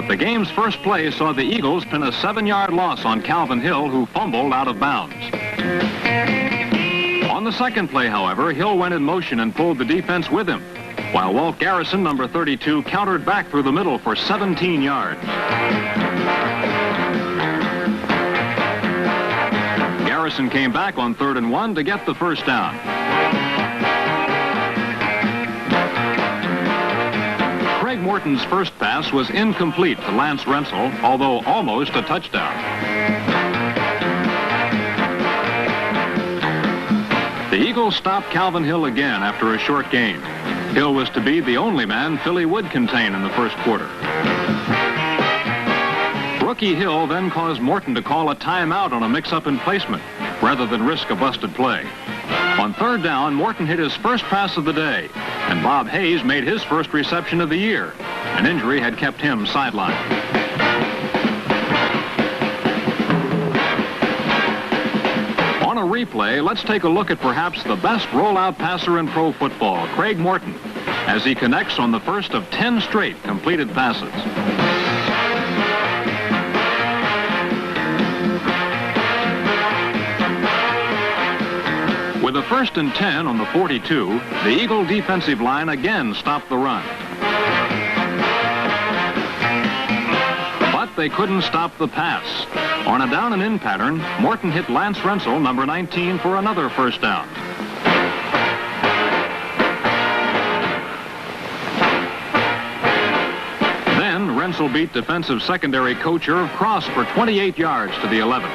But the game's first play saw the Eagles pin a 7-yard loss on Calvin Hill, who fumbled out of bounds. On the second play, however, Hill went in motion and pulled the defense with him, while Walt Garrison, number 32, countered back through the middle for 17 yards. Garrison came back on 3rd and 1 to get the first down. Craig Morton's first pass was incomplete to Lance Rensel, although almost a touchdown. The Eagles stopped Calvin Hill again after a short gain. Hill was to be the only man Philly would contain in the first quarter. Rookie Hill then caused Morton to call a timeout on a mix-up in placement rather than risk a busted play. On 3rd down, Morton hit his first pass of the day, and Bob Hayes made his first reception of the year. An injury had kept him sidelined. On a replay, let's take a look at perhaps the best rollout passer in pro football, Craig Morton, as he connects on the first of 10 straight completed passes. With a 1st and 10 on the 42, the Eagle defensive line again stopped the run. But they couldn't stop the pass. On a down and in pattern, Morton hit Lance Rensel, number 19, for another first down. Then Rensel beat defensive secondary coach Irv Cross for 28 yards to the 11.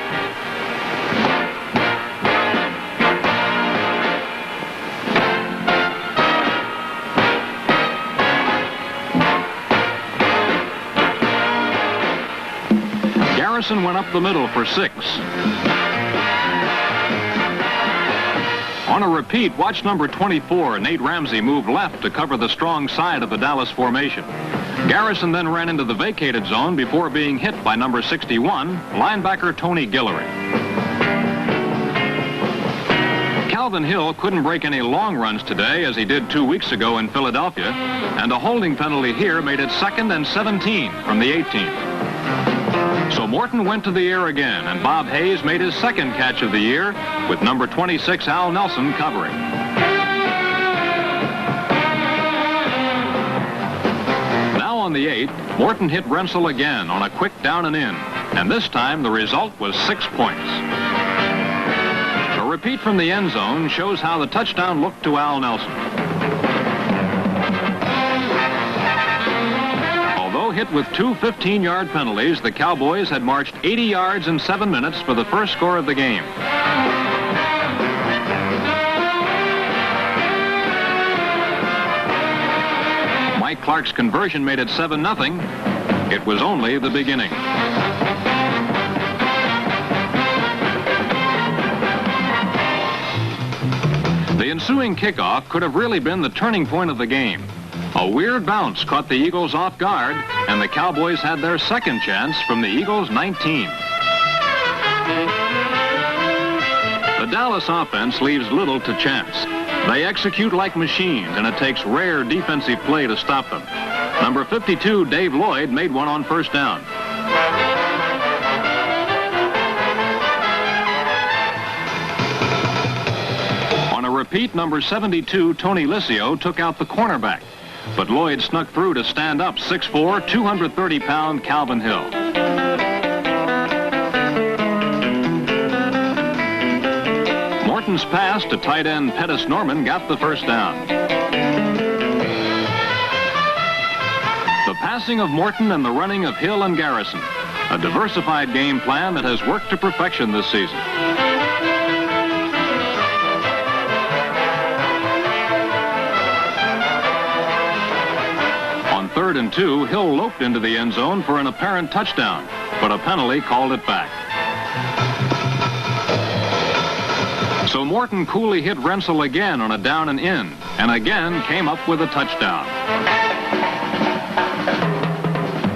Garrison went up the middle for 6. On a repeat, watch number 24, Nate Ramsey, move left to cover the strong side of the Dallas formation. Garrison then ran into the vacated zone before being hit by number 61, linebacker Tony Guillory. Calvin Hill couldn't break any long runs today as he did 2 weeks ago in Philadelphia, and a holding penalty here made it 2nd and 17 from the 18. So Morton went to the air again, and Bob Hayes made his second catch of the year with number 26, Al Nelson, covering. Now on the 8th, Morton hit Rensel again on a quick down and in, and this time the result was 6 points. A repeat from the end zone shows how the touchdown looked to Al Nelson. Hit with 2 15-yard penalties, the Cowboys had marched 80 yards in 7 minutes for the first score of the game. Mike Clark's conversion made it 7-0. It was only the beginning. The ensuing kickoff could have really been the turning point of the game. A weird bounce caught the Eagles off guard, and the Cowboys had their second chance from the Eagles' 19. The Dallas offense leaves little to chance. They execute like machines, and it takes rare defensive play to stop them. Number 52, Dave Lloyd, made one on first down. On a repeat, number 72, Tony Liscio, took out the cornerback. But Lloyd snuck through to stand up 6'4", 230-pound Calvin Hill. Morton's pass to tight end Pettis Norman got the first down. The passing of Morton and the running of Hill and Garrison, a diversified game plan that has worked to perfection this season. On 3rd and 2, Hill loped into the end zone for an apparent touchdown, but a penalty called it back. So Morton coolly hit Rensel again on a down and in, and again came up with a touchdown.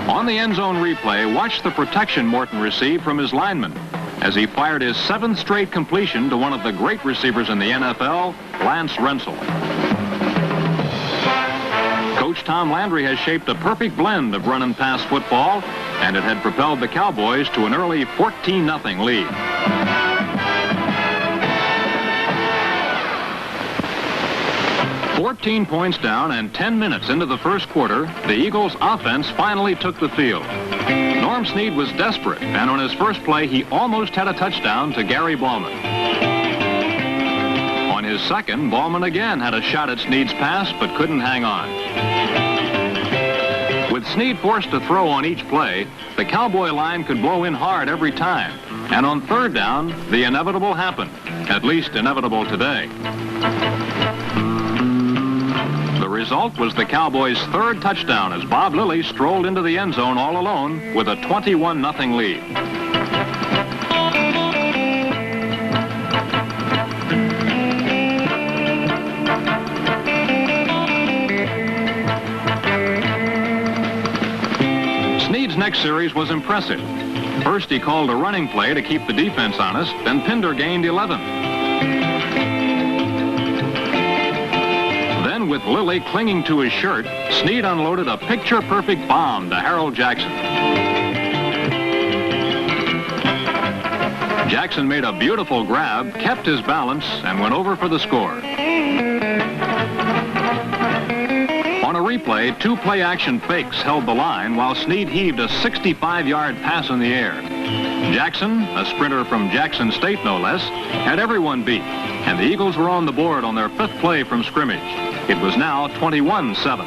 On the end zone replay, watch the protection Morton received from his lineman as he fired his 7th straight completion to one of the great receivers in the NFL, Lance Rensel. Coach Coach Tom Landry has shaped a perfect blend of run and pass football, and it had propelled the Cowboys to an early 14-0 lead. "14 points down and 10 minutes into the first quarter, the Eagles' offense finally took the field. Norm Snead was desperate, and on his first play, he almost had a touchdown to Gary Ballman. On his second, Ballman again had a shot at Snead's pass, but couldn't hang on. With Snead forced to throw on each play, the Cowboy line could blow in hard every time. And on third down, the inevitable happened, at least inevitable today. The result was the Cowboys' third touchdown as Bob Lilly strolled into the end zone all alone with a 21-0 lead. Snead's next series was impressive. First, he called a running play to keep the defense honest, then Pinder gained 11. Then, with Lilly clinging to his shirt, Snead unloaded a picture-perfect bomb to Harold Jackson. Jackson made a beautiful grab, kept his balance, and went over for the score. On a replay, two play-action fakes held the line while Snead heaved a 65-yard pass in the air. Jackson, a sprinter from Jackson State no less, had everyone beat, and the Eagles were on the board on their fifth play from scrimmage. It was now 21-7.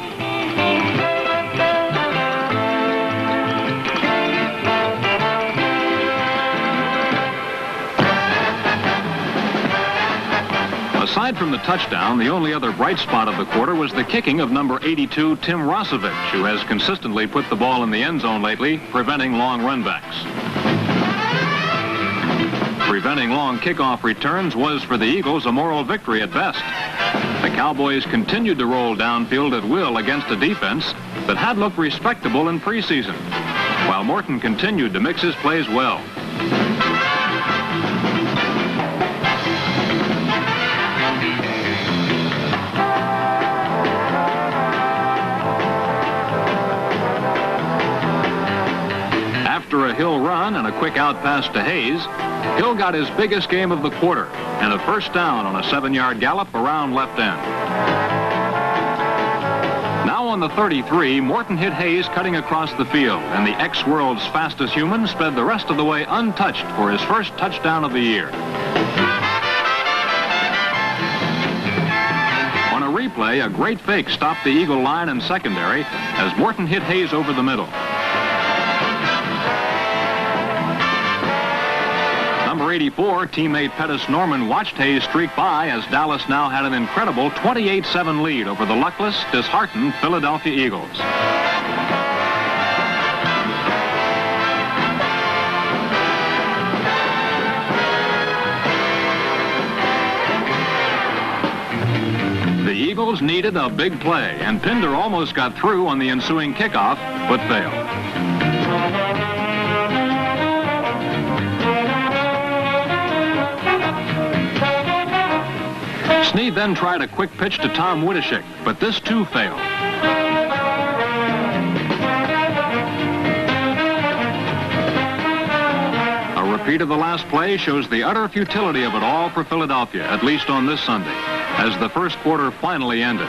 Aside from the touchdown, the only other bright spot of the quarter was the kicking of number 82, Tim Rosevich, who has consistently put the ball in the end zone lately, preventing long runbacks. Preventing long kickoff returns was, for the Eagles, a moral victory at best. The Cowboys continued to roll downfield at will against a defense that had looked respectable in preseason, while Morton continued to mix his plays well. After a Hill run and a quick out pass to Hayes, Hill got his biggest game of the quarter and a first down on a 7-yard gallop around left end. Now on the 33, Morton hit Hayes cutting across the field, and the ex-world's fastest human sped the rest of the way untouched for his first touchdown of the year. On a replay, a great fake stopped the Eagle line and secondary as Morton hit Hayes over the middle. Number 84, teammate Pettis Norman watched Hayes streak by as Dallas now had an incredible 28-7 lead over the luckless, disheartened Philadelphia Eagles. The Eagles needed a big play, and Pinder almost got through on the ensuing kickoff, but failed. Snead then tried a quick pitch to Tom Wittishek, but this too failed. A repeat of the last play shows the utter futility of it all for Philadelphia, at least on this Sunday, as the first quarter finally ended.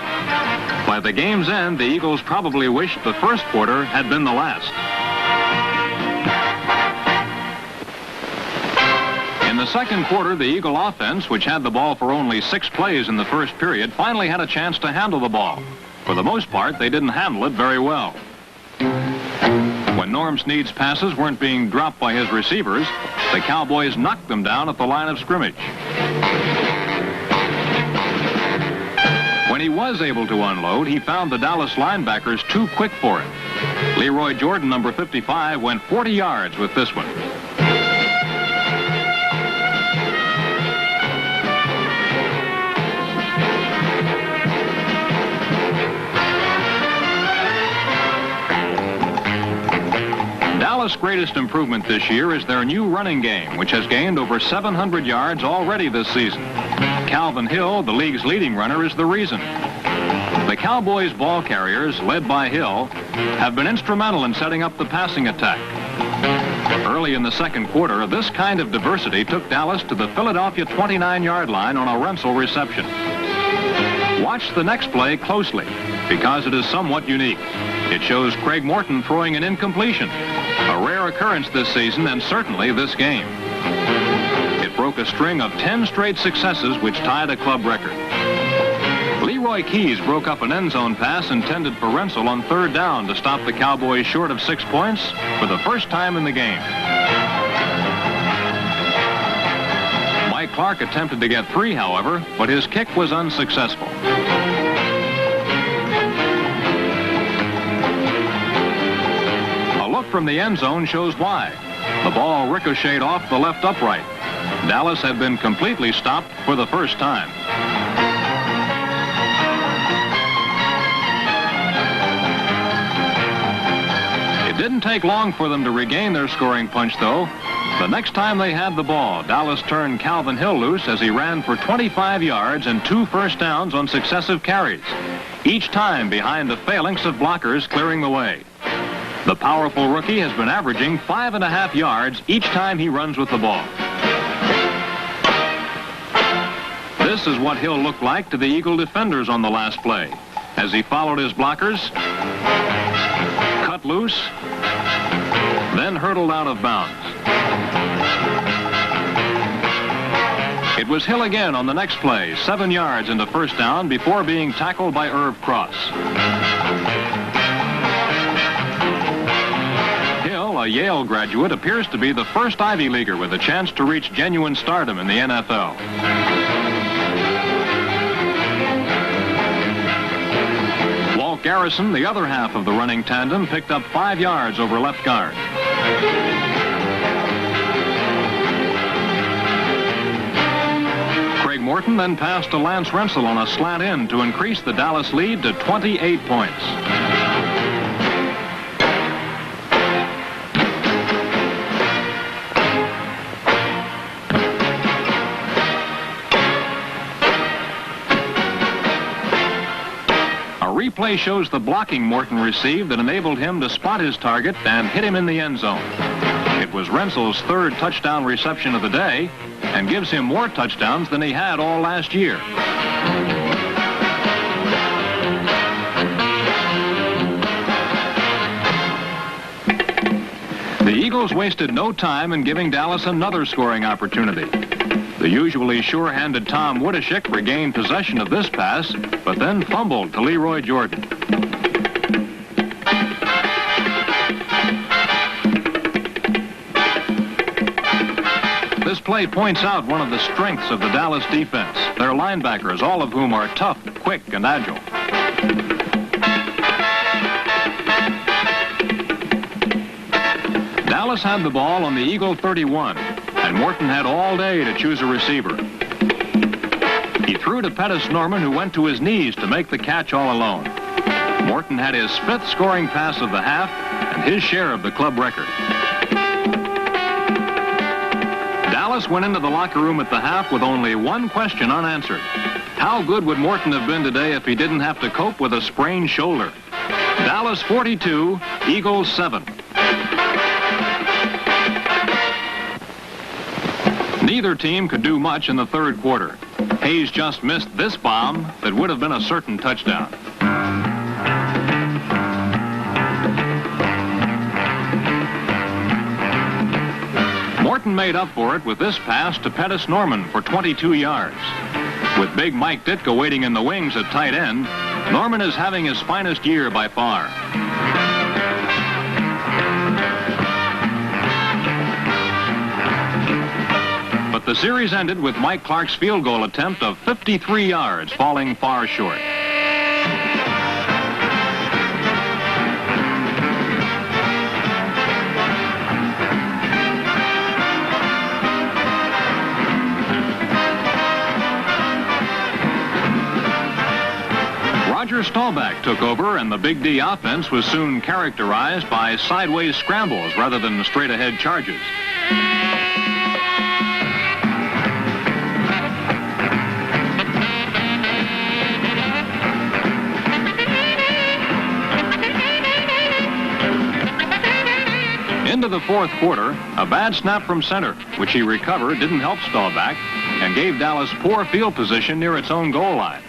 By the game's end, the Eagles probably wished the first quarter had been the last. In the second quarter, the Eagle offense, which had the ball for only 6 plays in the first period, finally had a chance to handle the ball. For the most part, they didn't handle it very well. When Norm Snead's passes weren't being dropped by his receivers, the Cowboys knocked them down at the line of scrimmage. When he was able to unload, he found the Dallas linebackers too quick for him. Leroy Jordan, number 55, went 40 yards with this one. Dallas' greatest improvement this year is their new running game, which has gained over 700 yards already this season. Calvin Hill, the league's leading runner, is the reason. The The Cowboys ball carriers, led by Hill, have been instrumental in setting up the passing attack. Early in the second quarter, this kind of diversity took Dallas to the Philadelphia 29-yard line on a Renssel reception. Watch the next play closely, because it is somewhat unique. It shows Craig Morton throwing an incompletion, a rare occurrence this season and certainly this game. It broke a string of 10 straight successes which tied a club record. Leroy Keys broke up an end zone pass intended for Renssel on third down to stop the Cowboys short of 6 points for the first time in the game. Mike Clark attempted to get 3, however, but his kick was unsuccessful. A look from the end zone shows why. The ball ricocheted off the left upright. Dallas had been completely stopped for the first time. It didn't take long for them to regain their scoring punch, though. The next time they had the ball, Dallas turned Calvin Hill loose as he ran for 25 yards and 2 first downs on successive carries, each time behind the phalanx of blockers clearing the way. The powerful rookie has been averaging 5.5 yards each time he runs with the ball. This is what Hill looked like to the Eagle defenders on the last play, as he followed his blockers, cut loose, then hurtled out of bounds. It was Hill again on the next play, 7 yards into first down before being tackled by Irv Cross. Hill, a Yale graduate, appears to be the first Ivy Leaguer with a chance to reach genuine stardom in the NFL. Walt Garrison, the other half of the running tandem, picked up 5 yards over left guard. Craig Morton then passed to Lance Renssel on a slant in to increase the Dallas lead to 28 points. A replay shows the blocking Morton received that enabled him to spot his target and hit him in the end zone. It was Renssel's 3rd touchdown reception of the day and gives him more touchdowns than he had all last year. The Eagles wasted no time in giving Dallas another scoring opportunity. The usually sure-handed Tom Woodishick regained possession of this pass, but then fumbled to Leroy Jordan. This play points out one of the strengths of the Dallas defense, their linebackers, all of whom are tough, quick, and agile. Dallas had the ball on the Eagle 31, and Morton had all day to choose a receiver. He threw to Pettis Norman, who went to his knees to make the catch all alone. Morton had his 5th scoring pass of the half and his share of the club record. Dallas went into the locker room at the half with only one question unanswered. How good would Morton have been today if he didn't have to cope with a sprained shoulder? Dallas 42, Eagles 7. Neither team could do much in the 3rd quarter. Hayes just missed this bomb that would have been a certain touchdown. Morton made up for it with this pass to Pettis Norman for 22 yards. With big Mike Ditka waiting in the wings at tight end, Norman is having his finest year by far. But the series ended with Mike Clark's field goal attempt of 53 yards falling far short. Roger Staubach took over, and the Big D offense was soon characterized by sideways scrambles rather than straight-ahead charges. Into the fourth quarter, a bad snap from center, which he recovered, didn't help Staubach, and gave Dallas poor field position near its own goal line.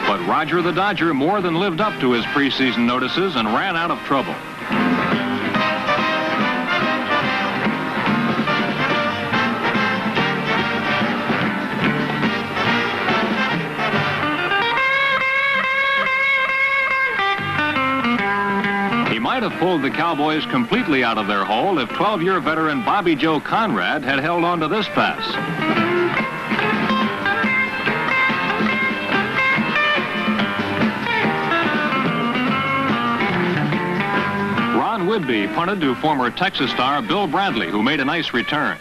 But Roger the Dodger more than lived up to his preseason notices and ran out of trouble. Might have pulled the Cowboys completely out of their hole if 12-year veteran Bobby Joe Conrad had held on to this pass. Ron Whitby punted to former Texas star Bill Bradley, who made a nice return.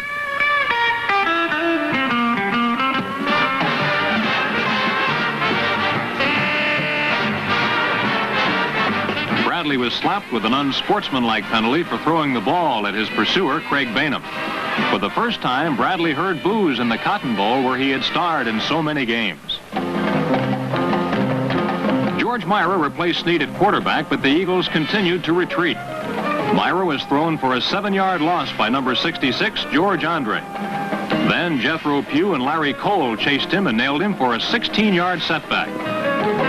Bradley was slapped with an unsportsmanlike penalty for throwing the ball at his pursuer, Craig Bainham. For the first time, Bradley heard boos in the Cotton Bowl where he had starred in so many games. George Myra replaced Snead at quarterback, but the Eagles continued to retreat. Myra was thrown for a 7-yard loss by number 66, George Andre. Then Jethro Pugh and Larry Cole chased him and nailed him for a 16-yard setback.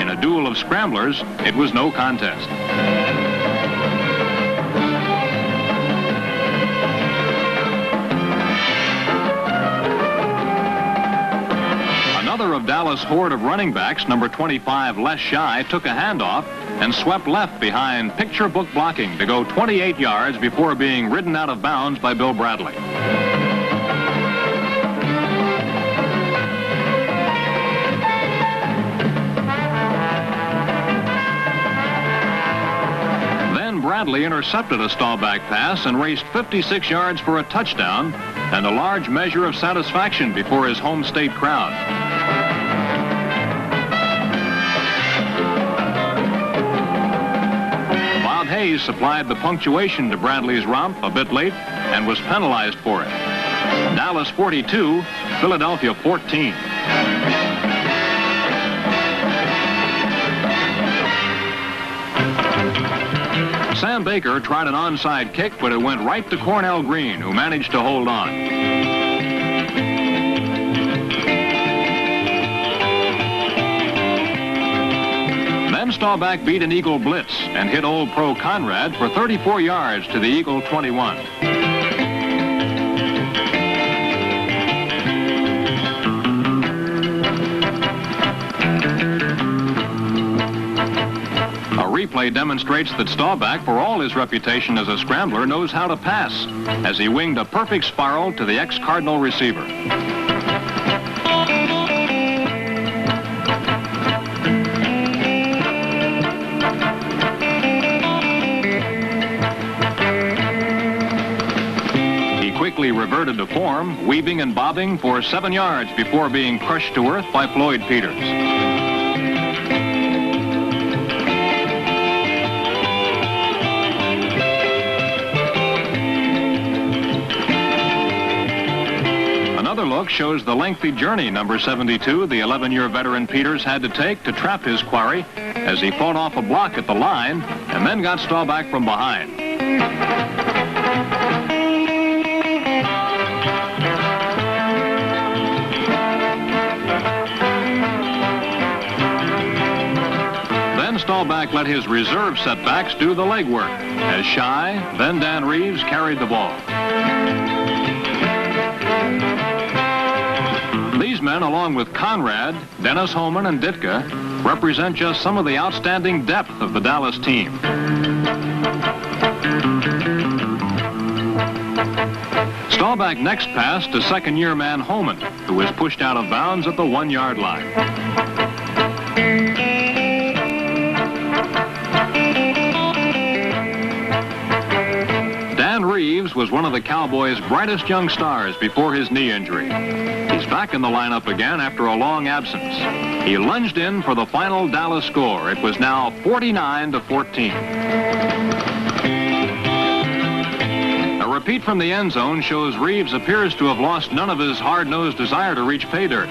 In a duel of scramblers, it was no contest. Another of Dallas' horde of running backs, number 25, Les Shy, took a handoff and swept left behind picture book blocking to go 28 yards before being ridden out of bounds by Bill Bradley. Bradley intercepted a Staubach pass and raced 56 yards for a touchdown and a large measure of satisfaction before his home state crowd. Bob Hayes supplied the punctuation to Bradley's romp a bit late and was penalized for it. Dallas 42, Philadelphia 14. Sam Baker tried an onside kick, but it went right to Cornell Green, who managed to hold on. Then Staubach beat an Eagle blitz and hit old pro Conrad for 34 yards to the Eagle 21. Replay demonstrates that Staubach, for all his reputation as a scrambler, knows how to pass, as he winged a perfect spiral to the ex-Cardinal receiver. He quickly reverted to form, weaving and bobbing for 7 yards before being crushed to earth by Floyd Peters. Another look shows the lengthy journey number 72, the 11-year veteran Peters, had to take to trap his quarry as he fought off a block at the line and then got Staubach from behind. Then Staubach let his reserve setbacks do the legwork as Shy, then Dan Reeves carried the ball. These men, along with Conrad, Dennis Holman, and Ditka, represent just some of the outstanding depth of the Dallas team. Staubach next passed to second-year man Holman, who was pushed out of bounds at the 1-yard line. Dan Reeves was one of the Cowboys' brightest young stars before his knee injury. He's back in the lineup again after a long absence. He lunged in for the final Dallas score. It was now 49-14. A repeat from the end zone shows Reeves appears to have lost none of his hard-nosed desire to reach pay dirt.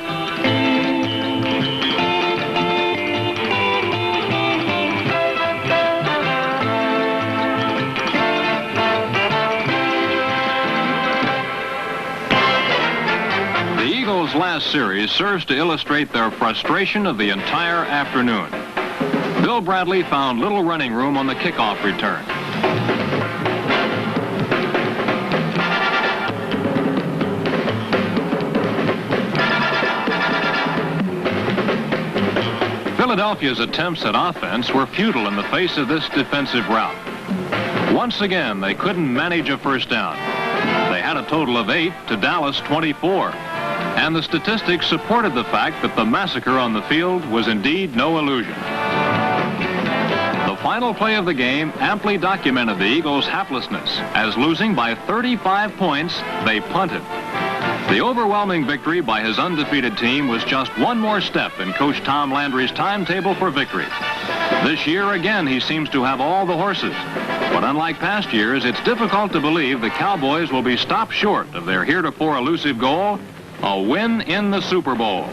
Eagles' last series serves to illustrate their frustration of the entire afternoon. Bill Bradley found little running room on the kickoff return. Philadelphia's attempts at offense were futile in the face of this defensive rout. Once again, they couldn't manage a first down. They had a total of 8 to Dallas 24. And the statistics supported the fact that the massacre on the field was indeed no illusion. The final play of the game amply documented the Eagles' haplessness, as losing by 35 points, they punted. The overwhelming victory by his undefeated team was just one more step in Coach Tom Landry's timetable for victory. This year, again, he seems to have all the horses. But unlike past years, it's difficult to believe the Cowboys will be stopped short of their heretofore elusive goal, a win in the Super Bowl.